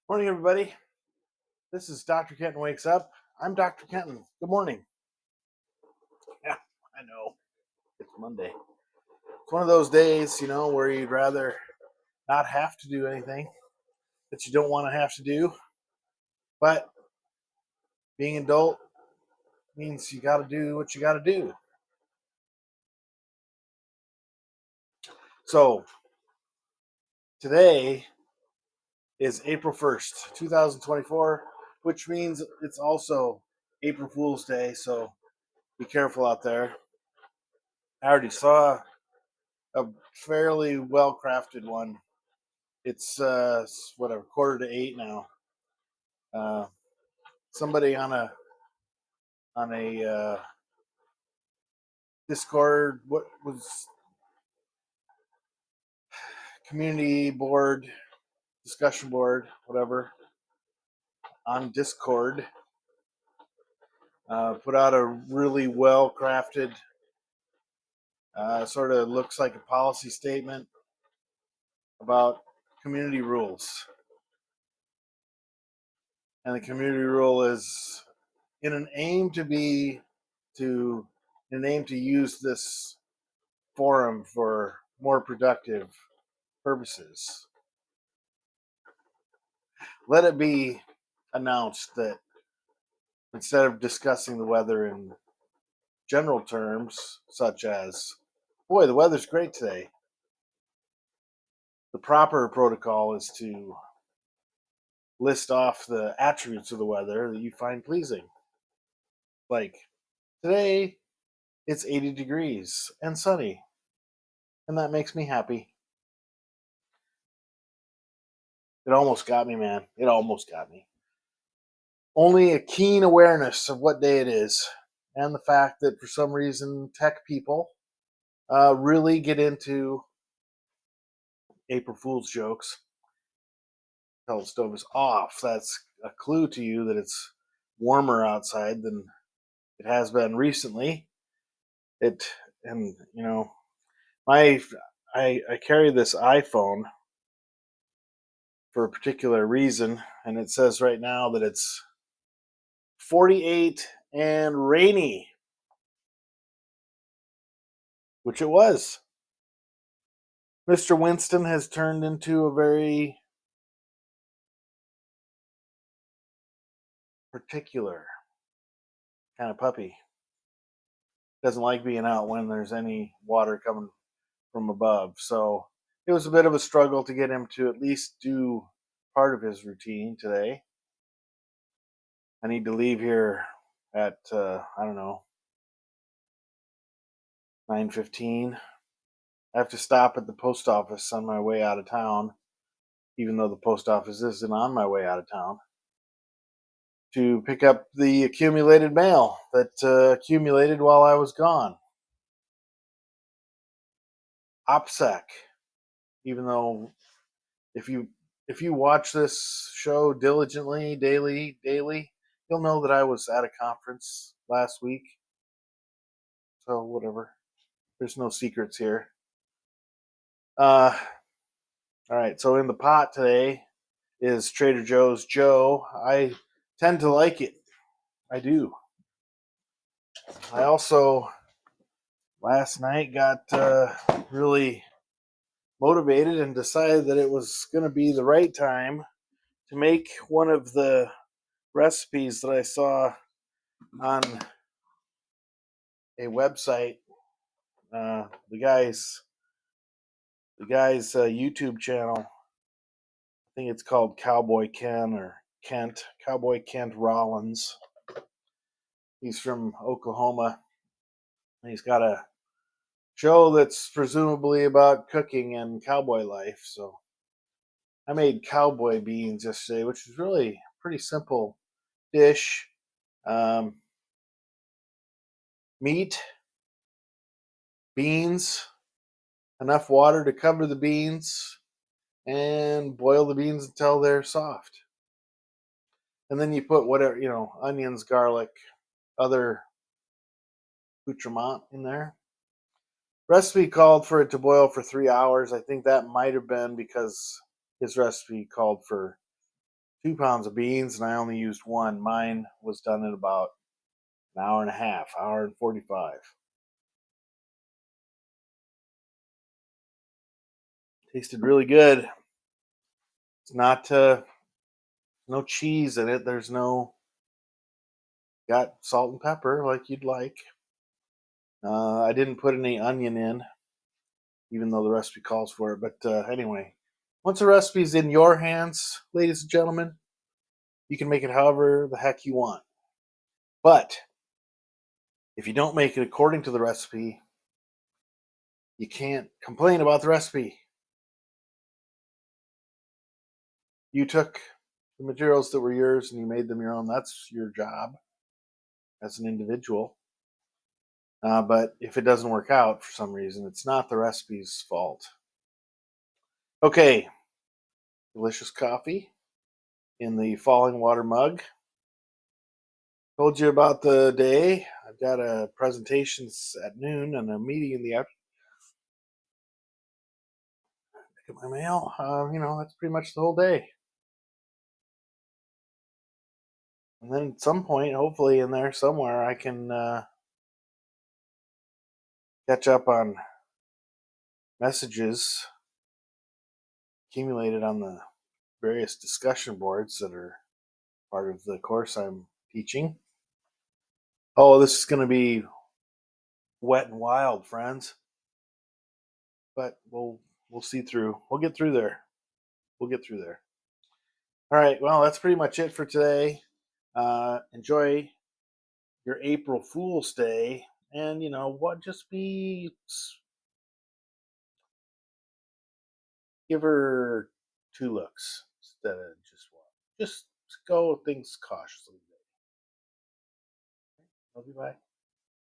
Morning, everybody. This is Dr. Kenton Wakes Up. I'm Dr. Kenton. Good morning. Yeah, I know. It's Monday. It's one of those days, where you'd rather not have to do anything that you don't want to have to do. But being an adult means you got to do what you got to do. So today is April 1st, 2024, which means it's also April Fool's Day. So be careful out there. I already saw a fairly well crafted one. It's whatever, 7:45 now. Uh, Somebody on a Discord, what was community board, discussion board, whatever, on Discord, put out a really well crafted, sort of looks like a policy statement about community rules. And the community rule is in an aim to use this forum for more productive purposes. Let it be announced that instead of discussing the weather in general terms, such as, boy, the weather's great today, the proper protocol is to list off the attributes of the weather that you find pleasing. Like, today it's 80 degrees and sunny, and that makes me happy. It almost got me, man. It almost got me. Only a keen awareness of what day it is, and the fact that for some reason tech people really get into April Fool's jokes. Tell the stove is off. That's a clue to you that it's warmer outside than it has been recently. It and my I carry this iPhone for a particular reason, and it says right now that it's 48 and rainy, which it was. Mr. Winston has turned into a very particular kind of puppy. Doesn't like being out when there's any water coming from above. So it was a bit of a struggle to get him to at least do part of his routine today. I need to leave here at I don't know, 9:15. I have to stop at the post office on my way out of town, even though the post office isn't on my way out of town, to pick up the accumulated mail that accumulated while I was gone. OPSEC, even though if you if you watch this show diligently, daily, you'll know that I was at a conference last week. So whatever. There's no secrets here. Uh all right, so in the pot today is Trader Joe's Joe. I tend to like it. I do. I also last night got really motivated and decided that it was going to be the right time to make one of the recipes that I saw on a website. The guy's YouTube channel. I think it's called Cowboy Ken or Kent. Cowboy Kent Rollins. He's from Oklahoma. He's got a show that's presumably about cooking and cowboy life. So I made cowboy beans yesterday, which is really a pretty simple dish. Um, Meat, beans, enough water to cover the beans, and boil the beans until they're soft. And then you put whatever, onions, garlic, other accoutrement in there. Recipe called for it to boil for 3 hours. I think that might have been because his recipe called for 2 pounds of beans, and I only used one. Mine was done in about an hour and a half, hour and 45. Tasted really good. It's not no cheese in it. There's no got salt and pepper like you'd like. I didn't put any onion in, even though the recipe calls for it. But anyway, once the recipe's in your hands, ladies and gentlemen, you can make it however the heck you want. But if you don't make it according to the recipe, you can't complain about the recipe. You took the materials that were yours and you made them your own. That's your job as an individual. But if it doesn't work out for some reason, it's not the recipe's fault. Okay, delicious coffee in the falling water mug. Told you about the day. I've got a presentations at noon and a meeting in the afternoon. Pick up my mail. That's pretty much the whole day. And then at some point, hopefully in there somewhere, I can catch up on messages accumulated on the various discussion boards that are part of the course I'm teaching. Oh, this is going to be wet and wild, friends. But we'll see through. We'll get through there. We'll get through there. All right. Well, that's pretty much it for today. Enjoy your April Fool's Day, and what? Just give her two looks instead of just one. Just go things cautiously. Love you. Bye.